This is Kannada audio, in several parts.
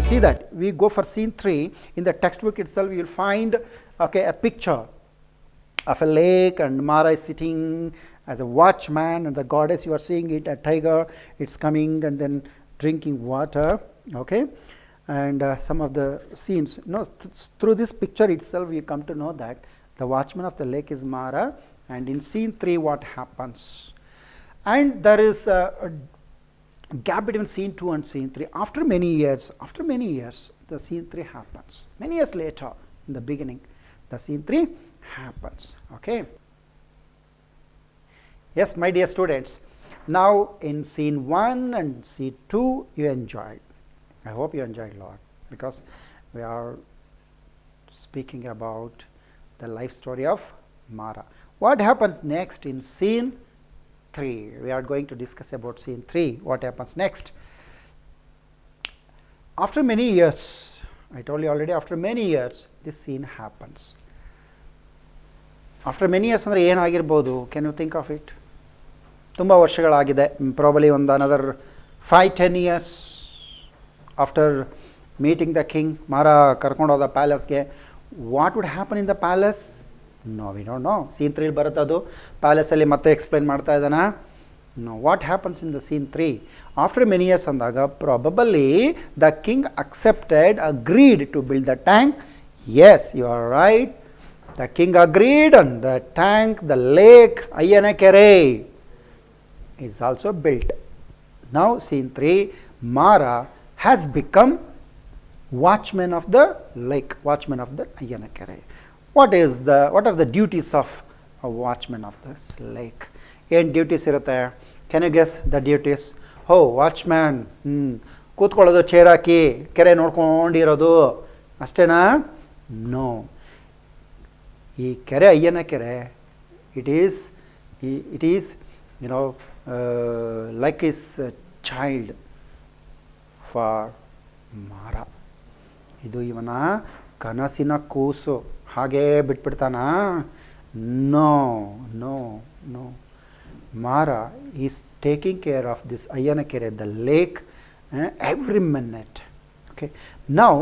see that we go for scene 3 in the textbook itself. You will find a picture of a lake, and Mara is sitting as a watchman, and the goddess, you are seeing it, a tiger, it's coming and then drinking water. And some of the scenes, through this picture itself you come to know that the watchman of the lake is Mara. And in scene 3 what happens, and there is a gap between scene 2 and scene 3. After many years the scene 3 happens. Many years later, in the beginning, the scene 3 happens. Yes, my dear students, now in scene 1 and scene 2 you enjoyed. I hope you enjoyed a lot, because we are speaking about the life story of Mara. What happens next in scene 3? We are going to discuss about scene 3. What happens next? After many years, I told you already, after many years, this scene happens. After many years, can you think of it? ತುಂಬ ವರ್ಷಗಳಾಗಿದೆ, probably another 5-10 years after meeting the king. Mara ಕರ್ಕೊಂಡು ಹೋದ ಪ್ಯಾಲೇಸ್ಗೆ. What would happen in the palace? No, we don't know. Scene 3 ಬರುತ್ತೆ ಅದು. ಪ್ಯಾಲೇಸಲ್ಲಿ ಮತ್ತೆ ಎಕ್ಸ್ಪ್ಲೈನ್ ಮಾಡ್ತಾ ಇದ್ದಾನ? No. What happens in the scene 3? After many years ಅಂದಾಗ, probably the king agreed to build the tank. Yes, you are right. The king agreed, and the tank, the lake, Ayyanakere, is also built. Now scene 3, Mara has become watchman of the lake, watchman of the Ayyanakere. What are the duties of a watchman of this lake? ಏನು ಡ್ಯೂಟೀಸ್ ಇರುತ್ತೆ? Can you guess the duties? Watchman ಕೂತ್ಕೊಳ್ಳೋದು, ಚೇರ್ ಹಾಕಿ ಕೆರೆ ನೋಡ್ಕೊಂಡಿರೋದು ಅಷ್ಟೇನಾ? ನೋ. ಈ ಕೆರೆ, ಅಯ್ಯನಕೆರೆ, it is like his child for Mara. ಇದು ಇವನ ಕನಸಿನ ಕೂಸು. ಹಾಗೇ ಬಿಟ್ಬಿಡ್ತಾನ? No. Mara is taking care of this Ayyanakere, the lake, every minute. Now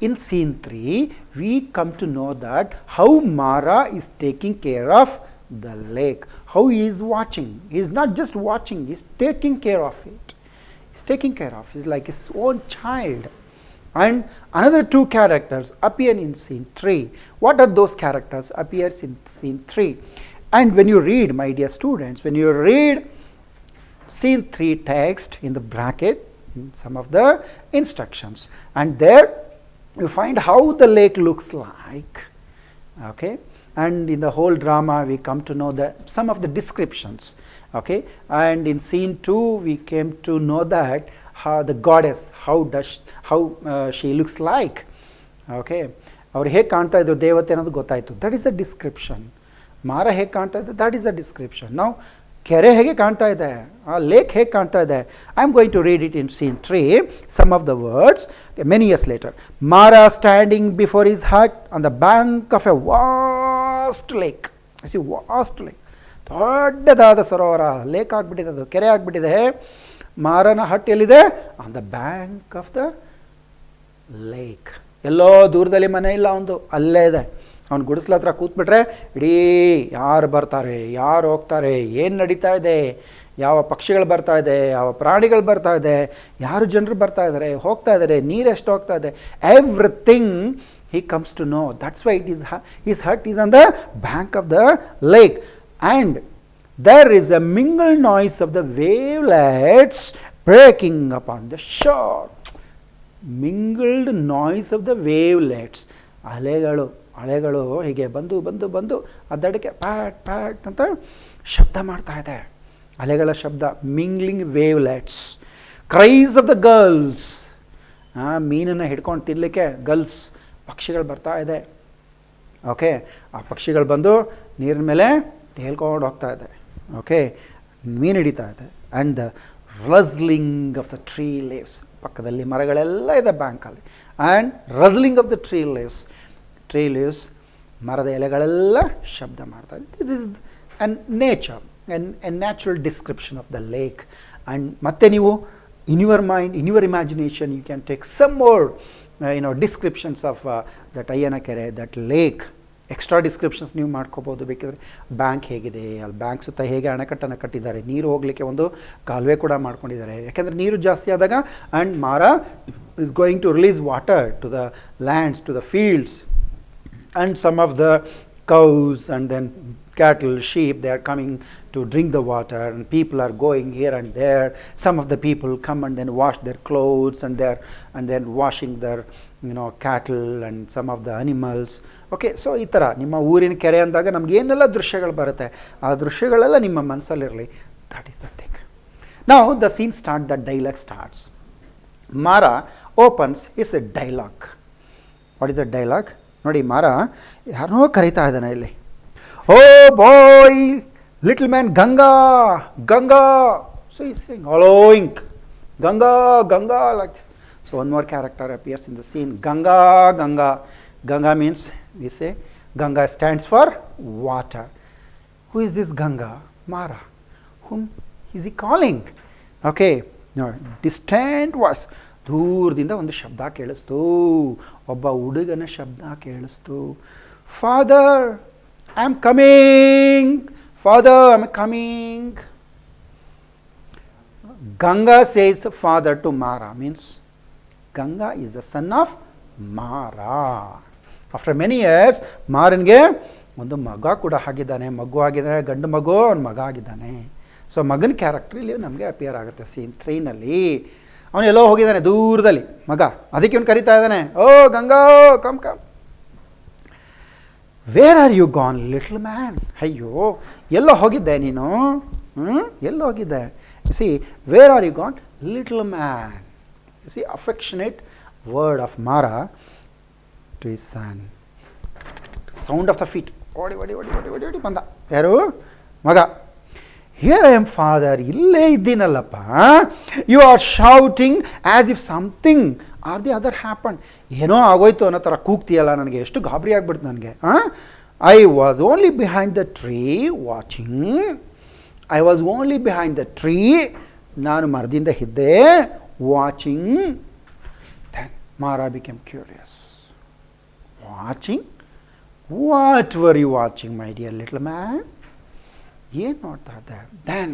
in scene 3 we come to know that how Mara is taking care of the lake, how he is watching. He is not just watching, he is taking care of it. He is taking care of it. He is like his own child. And another 2 characters appear in scene 3. What are those characters appears in scene 3? And when you read, my dear students, when you read scene 3 text in the bracket, in some of the instructions, and there you find how the lake looks like. And in the whole drama we come to know that some of the descriptions. And in scene 2 we came to know that how the goddess, how she looks like. ಅವರು ಹೇಗೆ ಕಾಣ್ತಾ ಇದ್ರು ದೇವತೆ ಅನ್ನೋದು ಗೊತ್ತಾಯಿತು. That is a description. ಮಾರ ಹೇಗೆ ಕಾಣ್ತಾ ಇದೆ, ದಟ್ ಈಸ್ ಅ ಡಿಸ್ಕ್ರಿಪ್ಷನ್. ನಾವು ಕೆರೆ ಹೇಗೆ ಕಾಣ್ತಾ ಇದೆ, ಆ ಲೇಕ್ ಹೇಗೆ ಕಾಣ್ತಾ ಇದೆ. I am going to read it in scene 3, some of the words. Many years later, Mara standing before his hut on the bank of a vast lake. Vast lake, ದೊಡ್ಡದಾದ ಸರೋವರ, ಲೇಕ್ ಆಗಿಬಿಟ್ಟಿದೆ, ಅದು ಕೆರೆ ಆಗಿಬಿಟ್ಟಿದೆ. ಮಾರನ ಹಟ್ ಎಲ್ಲಿದೆ? On the bank of the lake. ಎಲ್ಲೋ ದೂರದಲ್ಲಿ ಮನೆ ಇಲ್ಲ ಅವನು, ಅಲ್ಲೇ ಇದೆ. ಅವ್ನು ಗುಡಿಸ್ಲ ಹತ್ರ ಕೂತ್ಬಿಟ್ರೆ ಇಡೀ ಯಾರು ಬರ್ತಾರೆ, ಯಾರು ಹೋಗ್ತಾರೆ, ಏನು ನಡೀತಾ ಇದೆ, ಯಾವ ಪಕ್ಷಿಗಳು ಬರ್ತಾ ಇದೆ, ಯಾವ ಪ್ರಾಣಿಗಳು ಬರ್ತಾ ಇದೆ, ಯಾರು ಜನರು ಬರ್ತಾ ಇದ್ದಾರೆ, ಹೋಗ್ತಾ ಇದ್ದಾರೆ, ನೀರು ಎಷ್ಟು ಹೋಗ್ತಾ ಇದೆ, everything he comes to know. That's why his hut is on the bank of the lake. And there is a mingled noise of the wavelets breaking upon the shore. Mingled noise of the wavelets. ಅಲೆಗಳು ಹೀಗೆ ಬಂದು ಅದಕ್ಕೆ ಪ್ಯಾಟ್ ಪ್ಯಾಟ್ ಅಂತ ಶಬ್ದ ಮಾಡ್ತಾ ಇದೆ. ಅಲೆಗಳ ಶಬ್ದ, mingling wavelets. Cries of the girls, ಮೀನನ್ನು ಹಿಡ್ಕೊಂಡು ತಿನ್ನಲಿಕ್ಕೆ ಗರ್ಲ್ಸ್, ಪಕ್ಷಿಗಳು ಬರ್ತಾ ಇದೆ. ಆ ಪಕ್ಷಿಗಳು ಬಂದು ನೀರಿನ ಮೇಲೆ ತೇಲ್ಕೊಂಡು ಹೋಗ್ತಾ ಇದೆ. ಮೀನು ಹಿಡಿತಾ ಇದೆ. And the wrestling of the tree leaves, ಪಕ್ಕದಲ್ಲಿ ಮರಗಳೆಲ್ಲ ಇದೆ ಬ್ಯಾಂಕಲ್ಲಿ. And wrestling of the tree leaves, ಮರದ ಎಲೆಗಳೆಲ್ಲ ಶಬ್ದ ಮಾಡ್ತಾ ಇದೆ. This is nature, N natural description of the lake. And ಮತ್ತೆ ನೀವು in your mind, in your imagination, you can take some more descriptions of that Ayyanakere, that lake. Extra descriptions ನೀವು ಮಾಡ್ಕೋಬೋದು ಬೇಕಿದ್ರೆ. ಬ್ಯಾಂಕ್ ಹೇಗಿದೆ, ಅಲ್ಲಿ ಬ್ಯಾಂಕ್ ಸುತ್ತ ಹೇಗೆ ಅಣೆಕಟ್ಟನ್ನು ಕಟ್ಟಿದ್ದಾರೆ, ನೀರು ಹೋಗಲಿಕ್ಕೆ ಒಂದು ಕಾಲುವೆ ಕೂಡ ಮಾಡ್ಕೊಂಡಿದ್ದಾರೆ, ಯಾಕೆಂದರೆ ನೀರು ಜಾಸ್ತಿ ಆದಾಗ. And Mara is going to release water to the lands, to the fields, and some of the cows and then cattle, sheep, they are coming to drink the water, and people are going here and there. Some of the people come and then wash their clothes, and then washing their cattle and some of the animals. Okay, so ಈ ಥರ ನಿಮ್ಮ ಊರಿನ ಕೆರೆ ಅಂದಾಗ ನಮ್ಗೆ ಏನೆಲ್ಲ ದೃಶ್ಯಗಳು ಬರುತ್ತೆ, ಆ ದೃಶ್ಯಗಳೆಲ್ಲ ನಿಮ್ಮ ಮನಸ್ಸಲ್ಲಿರಲಿ. That is the thing. Now the scene start, the dialogue starts. Mara opens is a dialogue. What is a dialogue? ನೋಡಿ, ಮಾರ ಯಾರನ್ನೋ ಕರೀತಾ ಇದ್ದಾನೆ ಇಲ್ಲಿ. Oh boy, little man, Ganga Ganga. So is saying allowing Ganga Ganga like. So one more character appears in the scene, Ganga Ganga. Ganga means, we say, Ganga stands for water. Who is this Ganga? Mara. Whom is he calling? Okay, no, distant voice. ದೂರದಿಂದ ಒಂದು ಶಬ್ದ ಕೇಳಿಸ್ತು, ಒಬ್ಬ ಹುಡುಗನ ಶಬ್ದ ಕೇಳಿಸ್ತು. Father, I am coming, father, I am coming. Ganga says father to Mara, means Ganga is the son of Mara. After many years ಮಾರನಿಗೆ ಒಂದು ಮಗ ಕೂಡ ಆಗಿದ್ದಾನೆ, ಮಗು ಆಗಿದ್ದಾನೆ, ಗಂಡು ಮಗು, ಅವನ ಮಗ ಆಗಿದ್ದಾನೆ. ಸೊ ಮಗನ ಕ್ಯಾರೆಕ್ಟರ್ ಇಲ್ಲಿ ನಮಗೆ ಅಪಿಯರ್ ಆಗುತ್ತೆ ಸೀನ್ 3ನಲ್ಲಿ. ಅವನು ಎಲ್ಲೋ ಹೋಗಿದ್ದಾನೆ ದೂರದಲ್ಲಿ ಮಗ, ಅದಕ್ಕೆ ಅವನು ಕರಿತಾ ಇದ್ದಾನೆ, oh Ganga, come come. Where are you gone little man? ಅಯ್ಯೋ, ಎಲ್ಲೋ ಹೋಗಿದ್ದೆ ನೀನು, ಎಲ್ಲೋ ಹೋಗಿದ್ದೆ. See, where are you gone little man? See, affectionate word of Mara to his son. Sound of the feet. ಓಡಿ ಓಡಿ ಓಡಿ ಓಡಿ ಓಡಿ ಓಡಿ ಬಂದ. ಯಾರು? ಮಗ. ಹಿಯರ್ ಐ ಆಮ್ ಫಾದರ್, ಇಲ್ಲೇ ಇದ್ದೀನಲ್ಲಪ್ಪ. You are shouting as if something or the other happen. ಏನೋ ಆಗೋಯ್ತು ಅನ್ನೋ ಥರ ಕೂಗ್ತೀಯಲ್ಲ, ನನಗೆ ಎಷ್ಟು ಗಾಬರಿ ಆಗ್ಬಿಡ್ತು ನನಗೆ. I was only behind the tree watching. I was only behind the tree. ನಾನು ಮರದಿಂದ ಇದ್ದೆ, ವಾಚಿಂಗ್. ದೆನ್ ಮಾರಾ became curious. Watching? What were you watching, my dear little man? ಏನು ನೋಡ್ತಾ ಇದ್ದೆ? Then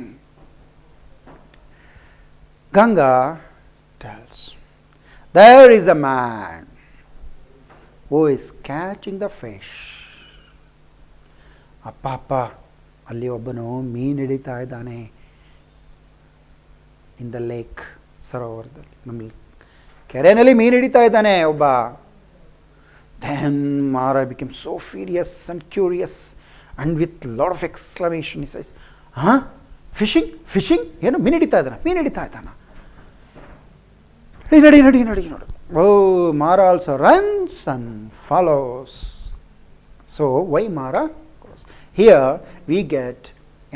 Ganga tells, there is a man who is catching the fish. ಅಪ್ಪ, ಅಲ್ಲಿ ಒಬ್ಬನು ಮೀನು ಹಿಡಿತಾ ಇದ್ದಾನೆ. ಇನ್ ದ ಲೇಕ್, ಸರೋವರದಲ್ಲಿ, ನಮ್ಮ ಕೆರೆಯಲ್ಲಿ ಮೀನು ಹಿಡಿತಾ ಇದ್ದಾನೆ ಒಬ್ಬ. Then Mara became so furious and curious, and with lot of exclamation he says, fishing fishing? ಏನು ಮೀನು ಹಿಡಿತಾ ಇದ್ದಾನ? ಮೀನು ಹಿಡಿತಾ ಇದ್ದಾನ? ನಡಿ ನಡಿ ನಡಿ ನೋಡು. ಓ, Mara also runs and follows. So why Mara goes? Here we get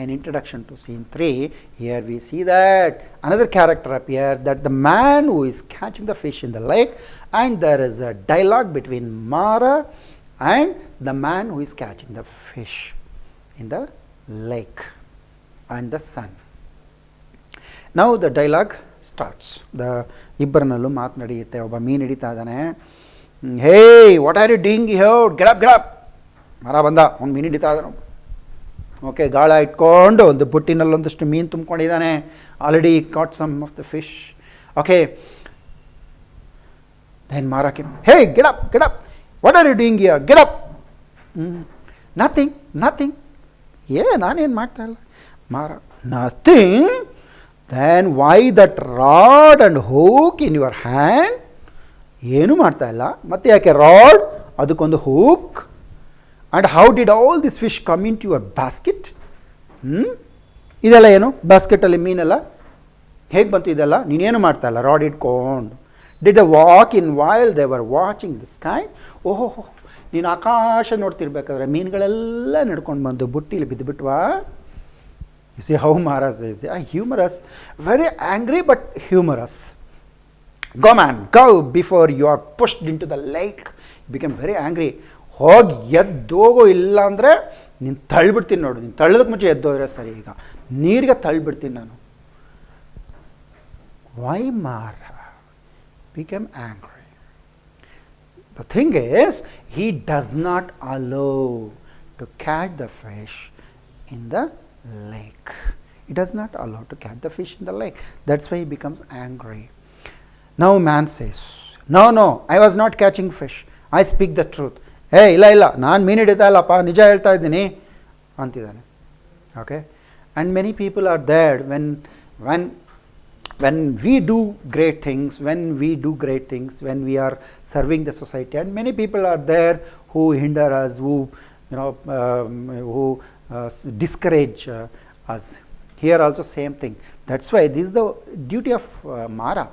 an introduction to scene 3. Here we see that another character appears, that the man who is catching the fish in the lake, and there is a dialogue between Mara and the man who is catching the fish in the lake and the sun. Now the dialogue starts. The ಇಬ್ಬರನಲ್ಲೂ ಮಾತು ನಡೆಯುತ್ತೆ. ಒಬ್ಬ ಮೀನು ಹಿಡಿತಾ ಇದ್ದಾನೆ. Hey, what are you doing here? Get up, get up. Mara ಬಂದ, ಅವ್ನು ಮೀನು ಹಿಡಿತಾ ಇದ್ದಾನೆ. ಓಕೆ, ಗಾಳ ಇಟ್ಕೊಂಡು ಒಂದು ಬುಟ್ಟಿನಲ್ಲಿ ಒಂದಷ್ಟು ಮೀನು ತುಂಬ್ಕೊಂಡಿದ್ದಾನೆ. Already caught some of the fish. Okay, then Mara came, hey, get up, get up. What are you doing here? Get up. Nothing, nothing. ನಾನೇನು ಮಾಡ್ತಾ ಇಲ್ಲ. Mara, nothing. Then why that rod and hook in your hand? ಏನು ಮಾಡ್ತಾ ಇಲ್ಲ. ಮತ್ತೆ ಯಾಕೆ ರಾಡ್, ಅದಕ್ಕೊಂದು hook? And how did all this fish come into your basket? ಇದೆಲ್ಲ ಏನು? ಬಾಸ್ಕೆಟಲ್ಲಿ ಮೀನೆಲ್ಲ ಹೇಗೆ ಬಂತು? ಇದೆಲ್ಲ ನೀನೇನು ಮಾಡ್ತಾ ಇಲ್ಲ, ರಾಡ್ ಇಟ್ಕೊಂಡು. Did they walk in while they were watching the sky? ಓಹೋ, ನೀನು ಆಕಾಶ ನೋಡ್ತಿರ್ಬೇಕಾದ್ರೆ ಮೀನುಗಳೆಲ್ಲ ನಡ್ಕೊಂಡು ಬಂದು ಬುಟ್ಟಿಲಿ ಬಿದ್ದುಬಿಟ್ವಾ? You see how Mara says, humorous, very angry but humorous. Go man, go before you are pushed into the lake. He became very angry. ಹೋಗಿ ಎದ್ದೋಗೋ, ಇಲ್ಲ ಅಂದರೆ ನೀನು ತಳ್ಳಿಬಿಡ್ತೀನಿ ನೋಡು. ನೀನು ತಳ್ಳೋದಕ್ಕೆ ಮುಂಚೆ ಎದ್ದೋದ್ರೆ ಸರಿ, ಈಗ ನೀರಿಗೆ ತಳ್ಳಿಬಿಡ್ತೀನಿ ನಾನು. Why Mara became angry? The thing is, he does not allow to catch the fish in the lake. He does not allow to catch the fish in the lake. That's why he becomes angry. Now man says, no, I was not catching fish. I speak the truth. Hey, ಇಲ್ಲ ನಾನು ಮೀನು ಹಿಡಿತಾ ಇಲ್ಲಪ್ಪ, ನಿಜ ಹೇಳ್ತಾ ಇದ್ದೀನಿ ಅಂತಿದ್ದಾನೆ. Okay? And many people are there when we do great things, when we are serving the society, and many people are there who hinder us, who discourage us. Here also same thing. That's why this is the duty of Mara.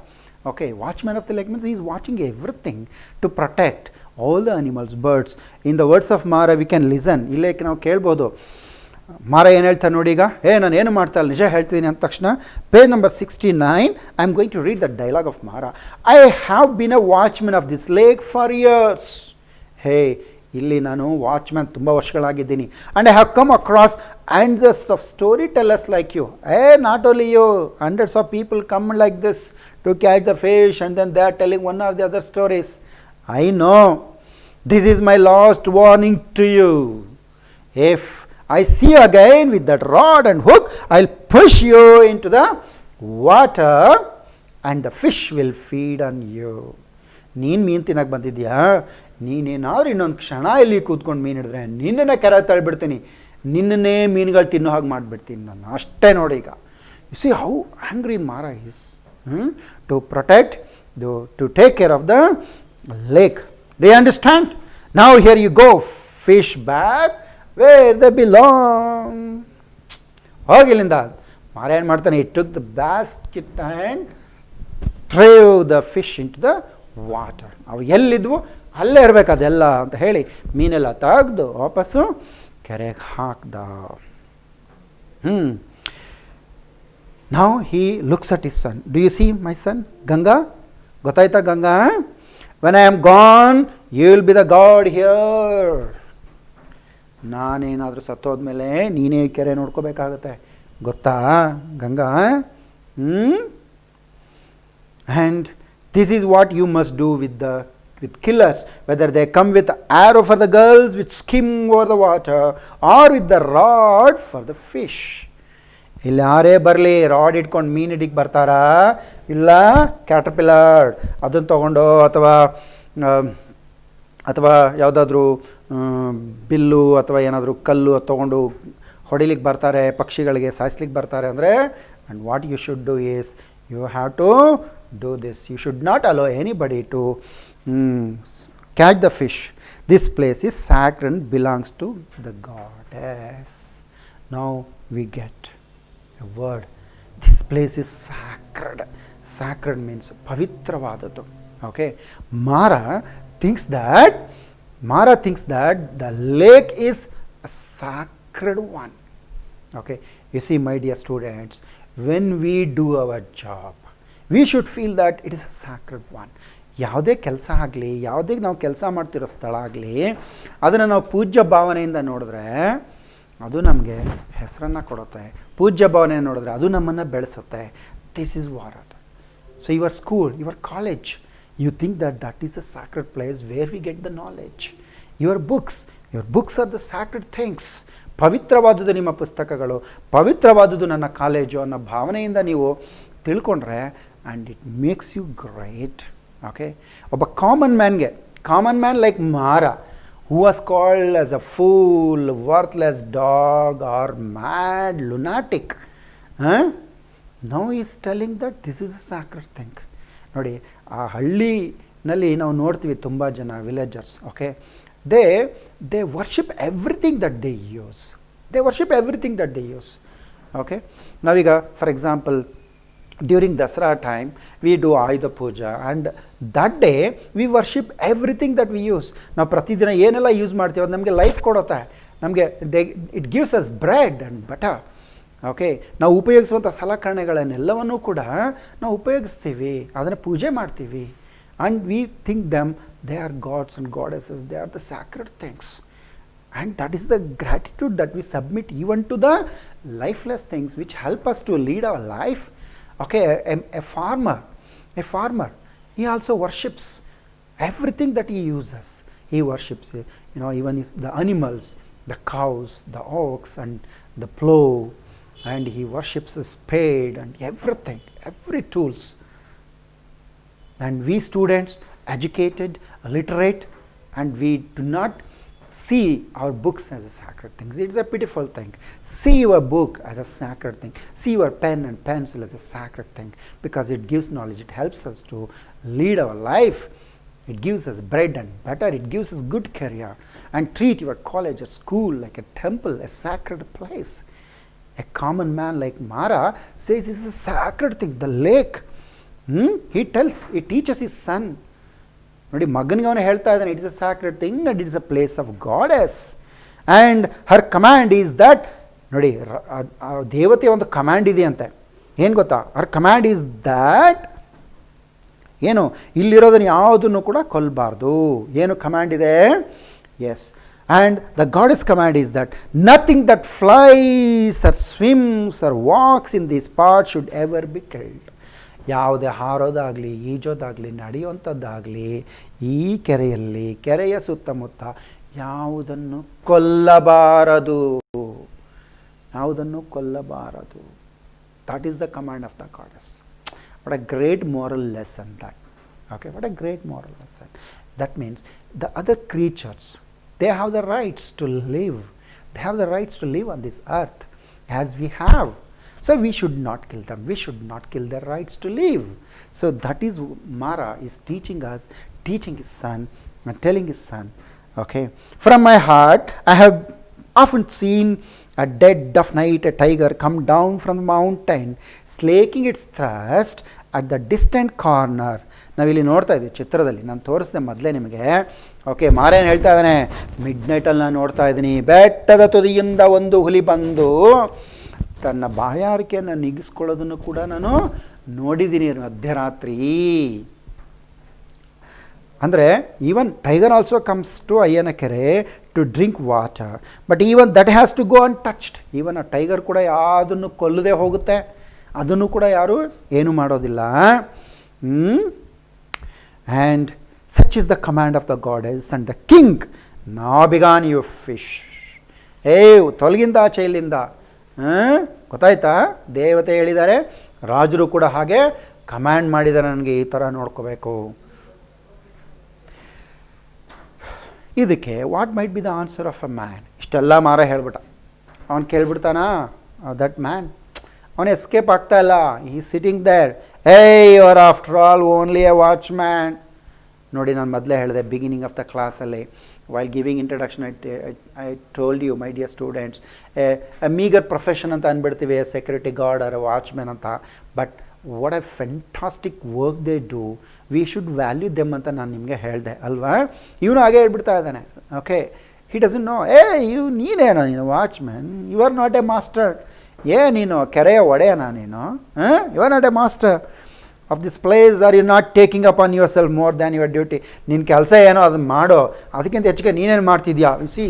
Okay, watchman of the lake means he is watching everything to protect all the animals, birds. In the words of Mara we can listen. ಇಲ್ಲಕ್ಕೆ ನಾವು ಕೇಳ್ಬೋದು. ಮಾರ ಏನು ಹೇಳ್ತಾರೆ ನೋಡಿ ಈಗ, ನಾನು ಏನು ಮಾಡ್ತಾ ಇಲ್ಲ, ನಿಜ ಹೇಳ್ತಿದ್ದೀನಿ ಅಂದ ತಕ್ಷಣ page number 69, I am going to read the dialogue of Mara. I have been a watchman of this lake for years. Hey, ಇಲ್ಲಿ ನಾನು ವಾಚ್ಮ್ಯಾನ್ ತುಂಬ ವರ್ಷಗಳಾಗಿದ್ದೀನಿ. And I have come across hundreds of story tellers like you. Not only you, hundreds of people come like this to catch the fish and then they are telling one or the other stories. I know this is my last warning to you. If I see you again with that rod and hook, I'll push you into the water and the fish will feed on you. ನೀನು ಮೀನು ತಿನ್ನಕ್ಕೆ ಬಂದಿದ್ಯಾ, ನೀನೇನಾದ್ರೂ ಇನ್ನೊಂದು ಕ್ಷಣ ಇಲ್ಲಿ ಕೂತ್ಕೊಂಡು ಮೀನು ಹಿಡಿದ್ರೆ ನಿನ್ನನ್ನೇ ಕೆರೆ ತಳ್ಳಿಬಿಡ್ತೀನಿ, ನಿನ್ನನ್ನೇ ಮೀನುಗಳು ತಿನ್ನೋ ಹಾಗೆ ಮಾಡಿಬಿಡ್ತೀನಿ ನಾನು, ಅಷ್ಟೇ ನೋಡಿ ಈಗ. You see how angry Mara is to protect, to take care of the lake. Do you understand? Now here you go, fish back where they belong. ಹೋಗಿಲ್ಲಿಂದ ಮಾರ ಏನು ಮಾಡ್ತಾನೆ, he took the basket and threw the fish into the water. ಅವು ಎಲ್ಲಿದ್ವು ಅಲ್ಲೇ ಇರಬೇಕು ಅದೆಲ್ಲ ಅಂತ ಹೇಳಿ ಮೀನೆಲ್ಲ ತೆಗೆದು ವಾಪಸ್ಸು ಕೆರೆಗೆ ಹಾಕ್ದ. Now he looks at his son. Do you see my son? Ganga, ಗೊತ್ತಾಯ್ತಾ Ganga? When I am gone, you will be the God here. ನಾನೇನಾದರೂ ಸತ್ತೋದ್ಮೇಲೆ ನೀನೇ ಕೆರೆ ನೋಡ್ಕೋಬೇಕಾಗತ್ತೆ, ಗೊತ್ತಾ Ganga? And this is what you must do with killers, whether they come with arrow for the girls which skim over the water or with the rod for the fish. ಇಲ್ಲಿ ಯಾರೇ ಬರಲಿ, ರಾಡ್ ಇಟ್ಕೊಂಡು ಮೀನು ಹಿಡಿಗೆ ಬರ್ತಾರಾ, ಇಲ್ಲ ಕ್ಯಾಟರ್ಪಿಲ್ಲರ್ ಅದನ್ನು ತೊಗೊಂಡು ಅಥವಾ ಯಾವುದಾದ್ರೂ ಬಿಲ್ಲು ಅಥವಾ ಏನಾದರೂ ಕಲ್ಲು ತೊಗೊಂಡು ಹೊಡಿಲಿಕ್ಕೆ ಬರ್ತಾರೆ, ಪಕ್ಷಿಗಳಿಗೆ ಸಾಯಿಸ್ಲಿಕ್ಕೆ ಬರ್ತಾರೆ ಅಂದರೆ, and what you should do is you have to do this. You should not allow anybody to catch the fish. This place is sacred and belongs to the goddess. Now we get a word. This place is sacred. Sacred means ಪವಿತ್ರವಾದದ್ದು. Okay, Mara thinks that the lake is a sacred one. Okay, you see my dear students, when we do our job, we should feel that it is a sacred one. ಯಾವುದೇ ಕೆಲಸ ಆಗಲಿ, ಯಾವುದೇ ನಾವು ಕೆಲಸ ಮಾಡ್ತಿರೋ ಸ್ಥಳ ಆಗಲಿ, ಅದನ್ನು ನಾವು ಪೂಜ್ಯ ಭಾವನೆಯಿಂದ ನೋಡಿದ್ರೆ ಅದು ನಮಗೆ ಹೆಸರನ್ನು ಕೊಡುತ್ತೆ. ಪೂಜ್ಯ ಭಾವನೆ ನೋಡಿದ್ರೆ ಅದು ನಮ್ಮನ್ನು ಬೆಳೆಸುತ್ತೆ. This is what. So your school, your college, you think that is a sacred place where we get the knowledge. Your books are the sacred things. ಪವಿತ್ರವಾದುದು ನಿಮ್ಮ ಪುಸ್ತಕಗಳು, ಪವಿತ್ರವಾದುದು ನನ್ನ ಕಾಲೇಜು ಅನ್ನೋ ಭಾವನೆಯಿಂದ ನೀವು ತಿಳ್ಕೊಂಡ್ರೆ, and it makes you great. Okay, ಒಬ್ಬ common man like Mara, who was called as a fool, worthless dog or mad lunatic, now he is telling that this is a sacred thing. ನೋಡಿ, ಆ ಹಳ್ಳಿನಲ್ಲಿ ನಾವು ನೋಡ್ತೀವಿ ತುಂಬ ಜನ villagers. Okay, they worship everything that they use. Okay, ನಾವೀಗ for example during Dasara time we do Ayudha Puja, and that day we worship everything that we use. ನಾವು ಪ್ರತಿದಿನ ಏನೆಲ್ಲ ಯೂಸ್ ಮಾಡ್ತೀವಿ ಅದು ನಮಗೆ ಲೈಫ್ ಕೊಡುತ್ತೆ. ನಮಗೆ it gives us bread and butter. Okay, ನಾವು ಉಪಯೋಗಿಸುವಂಥ ಸಲಕರಣೆಗಳನ್ನೆಲ್ಲವನ್ನೂ ಕೂಡ ನಾವು ಉಪಯೋಗಿಸ್ತೀವಿ, ಅದನ್ನು ಪೂಜೆ ಮಾಡ್ತೀವಿ. And we think them they are gods and goddesses, they are the sacred things. And that is the gratitude that we submit even to the lifeless things which help us to lead our life. Okay, a farmer, he also worships everything that he uses. He worships, even the animals, the cows, the ox, and the plow, and he worships a spade and everything, every tools. And we students, educated, literate, and we do not see our books as a sacred thing. It's a pitiful thing. See your book as a sacred thing. See your pen and pencil as a sacred thing, because it gives knowledge. It helps us to lead our life. It gives us bread and butter. It gives us good career. And treat your college or school like a temple, a sacred place. A common man like Mara says it's a sacred thing. The lake. He teaches his son. ನೋಡಿ, ಮಗನಿಗೆ ಅವನು ಹೇಳ್ತಾ ಇದ್ದಾನೆ, it is a sacred thing and it is a place of goddess. And her command is that, ನೋಡಿ, ದೇವತೆಯ ಒಂದು ಕಮ್ಯಾಂಡ್ ಇದೆಯಂತೆ. ಏನು ಗೊತ್ತಾ? ಹರ್ ಕಮ್ಯಾಂಡ್ ಈಸ್ ದ್ಯಾಟ್, ಏನು, ಇಲ್ಲಿರೋದನ್ನು ಯಾವುದನ್ನು ಕೂಡ ಕೊಲ್ಲಬಾರ್ದು. ಏನು ಕಮ್ಯಾಂಡ್ ಇದೆ? Yes. And the goddess command is that nothing that flies or swims or walks in this part should ever be killed. ಯಾವುದೇ ಹಾರೋದಾಗಲಿ, ಈಜೋದಾಗಲಿ, ನಡೆಯುವಂಥದ್ದಾಗಲಿ ಈ ಕೆರೆಯಲ್ಲಿ, ಕೆರೆಯ ಸುತ್ತಮುತ್ತ ಯಾವುದನ್ನು ಕೊಲ್ಲಬಾರದು, ಯಾವುದನ್ನು ಕೊಲ್ಲಬಾರದು. That is the command of the goddess. What a great moral lesson that. Okay, what a great moral lesson. That means the other creatures, they have the rights to live. They have the rights to live on this earth as we have. So we should not kill them. We should not kill their rights to live. So that is Mara is teaching us, teaching his son and telling his son, okay, from my heart I have often seen at dead of night a tiger come down from the mountain, slaking its thirst at the distant corner. ನಾವಿಲ್ಲಿ ನೋಡ್ತಾ ಇದ್ದೀವಿ ಚಿತ್ರದಲ್ಲಿ, ನಾನು ತೋರಿಸಿದೆ ಮೊದಲೇ ನಿಮಗೆ. ಓಕೆ, ಮಾರೇನು ಹೇಳ್ತಾ ಇದ್ದಾನೆ? ಮಿಡ್ ನೈಟಲ್ಲಿ ನಾನು ನೋಡ್ತಾ ಇದ್ದೀನಿ, ಬೆಟ್ಟದ ತುದಿಯಿಂದ ಒಂದು ಹುಲಿ ಬಂದು ತನ್ನ ಬಾಯಾರಿಕೆಯನ್ನು ನೀಗಿಸ್ಕೊಳ್ಳೋದನ್ನು ಕೂಡ ನಾನು ನೋಡಿದ್ದೀನಿ ಮಧ್ಯರಾತ್ರಿ. ಅಂದರೆ even tiger also comes to Ayyanakere to drink water, but even that has to go untouched. Even ಆ ಟೈಗರ್ ಕೂಡ ಯಾವುದನ್ನು ಕೊಲ್ಲದೆ ಹೋಗುತ್ತೆ, ಅದನ್ನು ಕೂಡ ಯಾರು ಏನು ಮಾಡೋದಿಲ್ಲ. And such is the command of the goddess and the king ನಾ ಬಿಗಾನ್ ಯು ಫಿಶ್. ತೊಲಗಿಂದ ಆಚೆ ಇಲ್ಲಿಂದ, ಗೊತ್ತಾಯ್ತಾ? ದೇವತೆ ಹೇಳಿದ್ದಾರೆ, ರಾಜರು ಕೂಡ ಹಾಗೆ ಕಮ್ಯಾಂಡ್ ಮಾಡಿದ್ದಾರೆ, ನನಗೆ ಈ ಥರ ನೋಡ್ಕೋಬೇಕು. ಇದಕ್ಕೆ what might be the answer of a man? ಇಷ್ಟೆಲ್ಲ ಮಾರ ಹೇಳ್ಬಿಟ್ಟ, ಅವನು ಕೇಳ್ಬಿಡ್ತಾನಾ? ದಟ್ ಮ್ಯಾನ್, ಅವನು ಎಸ್ಕೇಪ್ ಆಗ್ತಾ ಇಲ್ಲ. ಈ sitting there, you are after all only a watchman. ನೋಡಿ, ನಾನು ಮೊದಲೇ ಹೇಳಿದೆ ಬಿಗಿನಿಂಗ್ ಆಫ್ ದ ಕ್ಲಾಸಲ್ಲಿ, while giving introduction, I told you, my dear students, a meager profession ಅಂತ ಅಂದ್ಬಿಡ್ತೀವಿ, a security guard or a watchman ಅಂತ. But what a fantastic work they do. We should value them ಅಂತ ನಾನು ನಿಮಗೆ ಹೇಳಿದೆ ಅಲ್ವಾ? ಇವನು ಹಾಗೆ ಹೇಳ್ಬಿಡ್ತಾ ಇದ್ದಾನೆ. ಓಕೆ, he doesn't know, ನೀನೇನೋ, ನೀನು watchman, you are not a master. ನೀನು ಕೆರೆಯ ಒಡೆಯನಾ ನೀನು? You are not a master of this place. Are you not taking upon yourself more than your duty? ನಿನ್ನ ಕೆಲಸ ಏನೋ ಅದನ್ನು ಮಾಡೋ, ಅದಕ್ಕಿಂತ ಹೆಚ್ಚಿಗೆ ನೀನೇನು ಮಾಡ್ತಿದ್ಯಾ? See,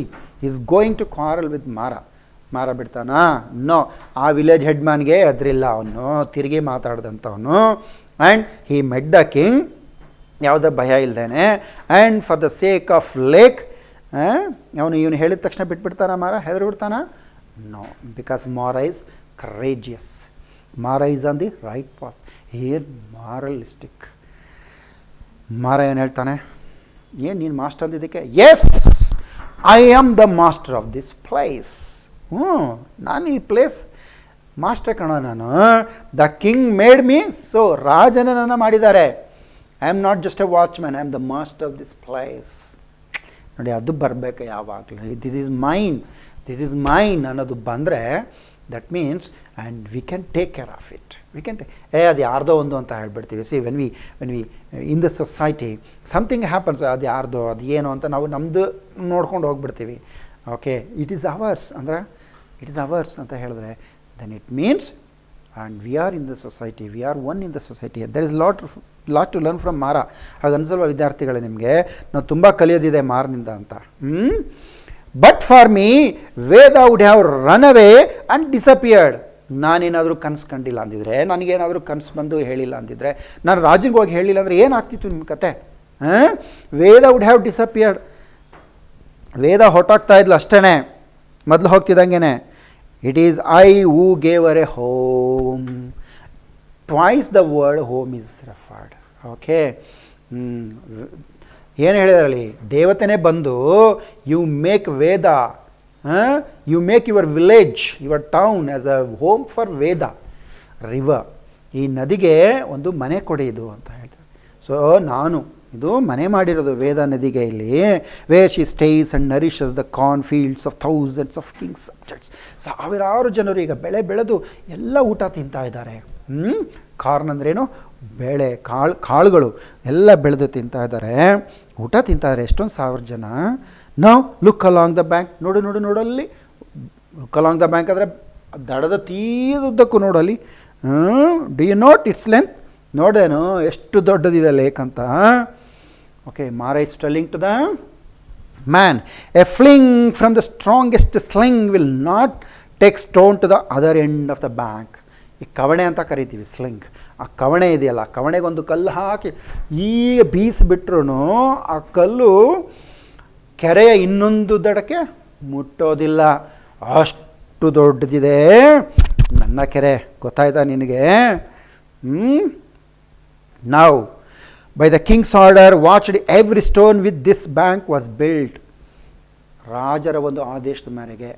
is going to quarrel with Mara ಬಿಡ್ತಾನಾ? ನೋ, ಆ ವಿಲೇಜ್ ಹೆಡ್ ಮ್ಯಾನ್ಗೆ ಅದರಿಲ್ಲ, ಅವನು ತಿರುಗಿ ಮಾತಾಡ್ದಂಥವನು. And he met the king, ಯಾವುದೇ ಭಯ ಇಲ್ದೇನೆ. And for the sake of lake, ಇವನು ಹೇಳಿದ ತಕ್ಷಣ ಬಿಟ್ಬಿಡ್ತಾನ ಮಾರ? ಹೆದರು ಬಿಡ್ತಾನ? No, because Mara is courageous. Mara is on the right path. Here moralistic. Mara ಏನು ಹೇಳ್ತಾನೆ? ನೀನು ಮಾಸ್ಟರ್ ಅಂದಿದ್ದಕ್ಕೆ, yes, I am the master of this place. ನಾನು ಈ ಪ್ಲೇಸ್ ಮಾಸ್ಟರ್ ಕಣೋ ನಾನು. The king made me, so ರಾಜನೇ ನನ್ನ ಮಾಡಿದ್ದಾರೆ. I am not just a watchman, I am the master of this place. ನೋಡಿ, ಅದು ಬರಬೇಕು ಯಾವಾಗಲೂ. ದಿಸ್ ಈಸ್ ಮೈನ್ ಅನ್ನೋದು ಬಂದರೆ, that means, and we can take care of it. We can ಅದು ಯಾರ್ದೋ ಒಂದು ಅಂತ ಹೇಳ್ಬಿಡ್ತೀವಿ. See, when we in the society something happens, ಅದು ಯಾರ್ದೋ, ಅದು ಏನು ಅಂತ ನಾವು ನಮ್ಮದು ನೋಡ್ಕೊಂಡು ಹೋಗ್ಬಿಡ್ತೀವಿ. ಓಕೆ, ಇಟ್ ಈಸ್ ಅವರ್ಸ್ ಅಂದರೆ, ಇಟ್ ಈಸ್ ಅವರ್ಸ್ ಅಂತ ಹೇಳಿದ್ರೆ, then it means, and we are in the society, we are one in the society. There is lot to learn from Mara. ಹಾಗೆ ಅನ್ಸಲ್ವ ವಿದ್ಯಾರ್ಥಿಗಳೇ ನಿಮಗೆ? ನಾವು ತುಂಬ ಕಲಿಯೋದಿದೆ ಮಾರ್ನಿಂದ ಅಂತ. But for me, Veda would have run away and disappeared. ನಾನೇನಾದರೂ ಕನಸು ಕಂಡಿಲ್ಲ ಅಂದಿದ್ರೆ, ನನಗೇನಾದರೂ ಕನಸು ಬಂದು ಹೇಳಿಲ್ಲ ಅಂದಿದ್ರೆ, ನಾನು ರಾಜನಿಗೆ ಹೋಗಿ ಹೇಳಿಲ್ಲ ಅಂದರೆ ಏನಾಗ್ತಿತ್ತು ನಿಮ್ಮ ಕತೆ? Veda would have disappeared. Veda ಹೊಟ್ಟಾಗ್ತಾ ಇದ್ಲು ಅಷ್ಟೇ, ಮೊದಲು ಹೋಗ್ತಿದ್ದಂಗೆ. It is I who gave her a home. Twice the word home is referred. Okay, ಏನು ಹೇಳಿದ್ರಲ್ಲಿ? ದೇವತೆನೇ ಬಂದು you make Veda, you make your village, your town as a home for Veda river. ಈ ನದಿಗೆ ಒಂದು ಮನೆ ಕೊಡಿ ಇದು ಅಂತ ಹೇಳ್ತಾರೆ. ಸೊ ನಾನು ಇದು ಮನೆ ಮಾಡಿರೋದು ವೇದ ನದಿಗೆ ಇಲ್ಲಿ. Where she stays and nourishes the corn fields of thousands of Kings subjects. ಸಾವಿರಾರು ಜನರು ಈಗ ಬೆಳೆ ಬೆಳೆದು ಎಲ್ಲ ಊಟ ತಿಂತಾ ಇದ್ದಾರೆ. ಕಾರ್ನ್ ಅಂದ್ರೇನು? ಬೇಳೆ, ಕಾಳುಗಳು ಎಲ್ಲ ಬೆಳೆದು ತಿಂತಾ ಇದ್ದಾರೆ, ಊಟ ತಿಂತಾ ಇದ್ದಾರೆ ಎಷ್ಟೊಂದು ಸಾವಿರ ಜನ. ನಾವು ಲುಕ್ ಅಲಾಂಗ್ ದ ಬ್ಯಾಂಕ್, ನೋಡಲ್ಲಿ ಲುಕ್ ಅಲಾಂಗ್ ದ ಬ್ಯಾಂಕ್ ಅಂದರೆ ದಡದ ತೀರದುದ್ದಕ್ಕೂ ನೋಡಲ್ಲಿ. Do you note its length? ನೋಡೇನು ಎಷ್ಟು ದೊಡ್ಡದಿದೆ ಲೇಕ್ ಅಂತ. Okay, Mara is telling to the man, a fling from the strongest sling will not take stone to the other end of the bank. ಈ ಕವಣೆ ಅಂತ ಕರಿತೀವಿ ಸ್ಲಿಂಗ್. ಆ ಕವಣೆ ಇದೆಯಲ್ಲ, ಕವಣೆಗೊಂದು ಕಲ್ಲು ಹಾಕಿ ಈಗ ಬೀಸಿಬಿಟ್ರು ಆ ಕಲ್ಲು ಕೆರೆಯ ಇನ್ನೊಂದು ದಡಕ್ಕೆ ಮುಟ್ಟೋದಿಲ್ಲ, ಅಷ್ಟು ದೊಡ್ಡದಿದೆ ನನ್ನ ಕೆರೆ. ಗೊತ್ತಾಯ್ತಾ ನಿನಗೆ? ನಾವು by the king's order watched every stone with this bank was built. ರಾಜರ ಒಂದು ಆದೇಶದ ಮೇರೆಗೆ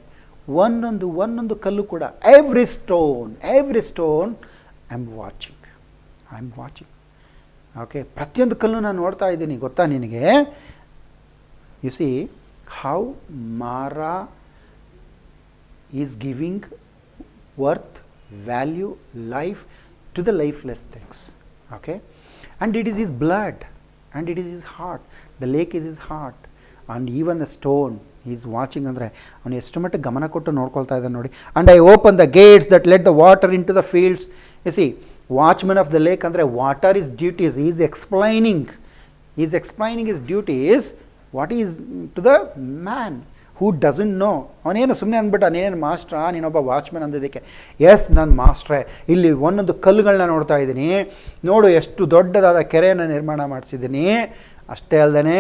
ಒಂದೊಂದು ಕಲ್ಲು ಕೂಡ, every stone I am watching. Okay, ಪ್ರತಿಯೊಂದು ಕಲ್ಲು ನಾನು ನೋಡ್ತಾ ಇದ್ದೀನಿ. ಗೊತ್ತಾ ನಿನಗೆ? You see how Mara is giving worth, value, life to the lifeless things. Okay, and it is his blood and it is his heart. The lake is his heart and even the stone he is watching. ಅಂದರೆ ಅವನು ಎಷ್ಟು ಮಟ್ಟಿಗೆ ಗಮನ ಕೊಟ್ಟು ನೋಡ್ಕೊಳ್ತಾ ಇದ್ದಾನೆ ನೋಡಿ. and I open the gates that let the water into the fields. You see, watchman of the lake ಅಂದರೆ water is duties. he is explaining his duties what is to the man who doesn't know. ಅವನೇನು ಸುಮ್ಮನೆ ಅಂದ್ಬಿಟ್ಟ, ನೀನೇನು ಮಾಸ್ಟ್ರಾ, ನೀನೊಬ್ಬ ವಾಚ್ಮನ್ ಅಂದಿದ್ದಕ್ಕೆ. ಎಸ್, ನಾನು ಮಾಸ್ಟ್ರೇ. ಇಲ್ಲಿ ಒಂದೊಂದು ಕಲ್ಲುಗಳನ್ನ ನೋಡ್ತಾ ಇದ್ದೀನಿ, ನೋಡು ಎಷ್ಟು ದೊಡ್ಡದಾದ ಕೆರೆಯನ್ನು ನಿರ್ಮಾಣ ಮಾಡಿಸಿದ್ದೀನಿ. ಅಷ್ಟೇ ಅಲ್ಲದೆ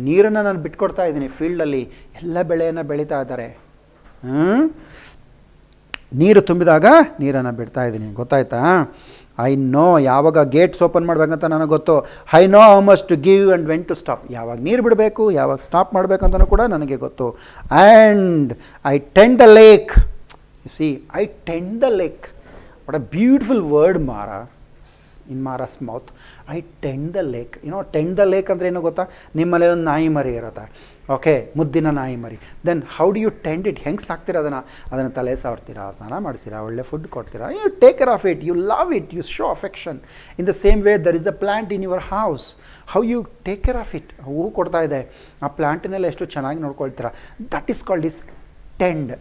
ನೀರನ್ನು ನಾನು ಬಿಟ್ಕೊಡ್ತಾ ಇದ್ದೀನಿ. ಫೀಲ್ಡಲ್ಲಿ ಎಲ್ಲ ಬೆಳೆಯನ್ನು ಬೆಳೀತಾ ಇದ್ದಾರೆ. ನೀರು ತುಂಬಿದಾಗ ನೀರನ್ನು ಬಿಡ್ತಾ ಇದ್ದೀನಿ. ಗೊತ್ತಾಯ್ತಾ? ಐ ನೋ ಯಾವಾಗ ಗೇಟ್ಸ್ ಓಪನ್ ಮಾಡಬೇಕಂತ ನನಗೆ ಗೊತ್ತು. I know how much to give and when to stop. ಯಾವಾಗ ನೀರು ಬಿಡಬೇಕು, ಯಾವಾಗ ಸ್ಟಾಪ್ ಮಾಡಬೇಕಂತನೂ ಕೂಡ ನನಗೆ ಗೊತ್ತು. And I tend the lake. You see, I tend the lake. What a beautiful word Mara in Mara's mouth. I tend the lake. Tend the lake ಅಂದರೆ ಏನು ಗೊತ್ತಾ? ನಿಮ್ಮಲ್ಲಿ ಒಂದು ನಾಯಿ ಮರಿ ಇರುತ್ತೆ. ಓಕೆ, ಮುದ್ದಿನ ನಾಯಿ ಮರಿ. Then how do you tend it? ಹೆಂಗೆ ಸಾಕ್ತೀರ ಅದನ್ನು ತಲೆ ಸಾರ್ತೀರಾ, ಸ್ನಾನ ಮಾಡಿಸಿರಾ, ಒಳ್ಳೆ ಫುಡ್ ಕೊಡ್ತೀರಾ. You take care of it, you love it, you show affection. In the same way there is a plant in your house. How you take care of it? ಹೂ ಕೊಡ್ತಾ ಇದೆ, ಆ ಪ್ಲ್ಯಾಂಟನ್ನೆಲ್ಲ ಎಷ್ಟು ಚೆನ್ನಾಗಿ ನೋಡ್ಕೊಳ್ತೀರಾ. That is called is tend.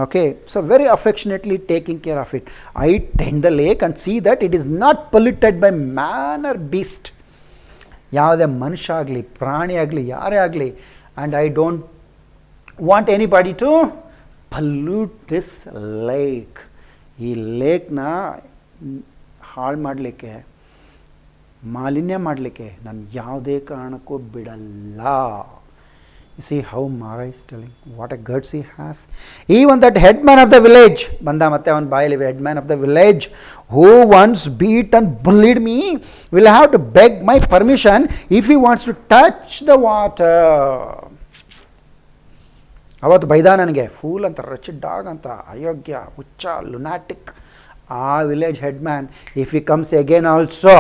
Okay, so very affectionately taking care of it. I tend the lake and see that it is not polluted by man or beast. ಯಾವುದೇ ಮನುಷ್ಯ ಆಗಲಿ, ಪ್ರಾಣಿ ಆಗಲಿ, ಯಾರೇ ಆಗಲಿ. and I don't want anybody to pollute this lake. ಈ ಲೇಕ್ನ ಹಾಳು ಮಾಡಲಿಕ್ಕೆ, ಮಾಲಿನ್ಯ ಮಾಡಲಿಕ್ಕೆ ನಾನು ಯಾವುದೇ ಕಾರಣಕ್ಕೂ ಬಿಡಲ್ಲ. You see how Mara is telling, what a guts he has. Even that headman of the village, banda matte avan baayali headman of the village, who once beat and bullied me, will have to beg my permission if he wants to touch the water. ಅವತ್ತು ಬೈದ ನನಗೆ, ಫೂಲ್ ಅಂತ, ರಚಿಡ್ ಡಾಗ್ ಅಂತ, ಅಯೋಗ್ಯ, ಹುಚ್ಚ, ಲುನಾಟಿಕ್. ಆ village head man, if he comes again also,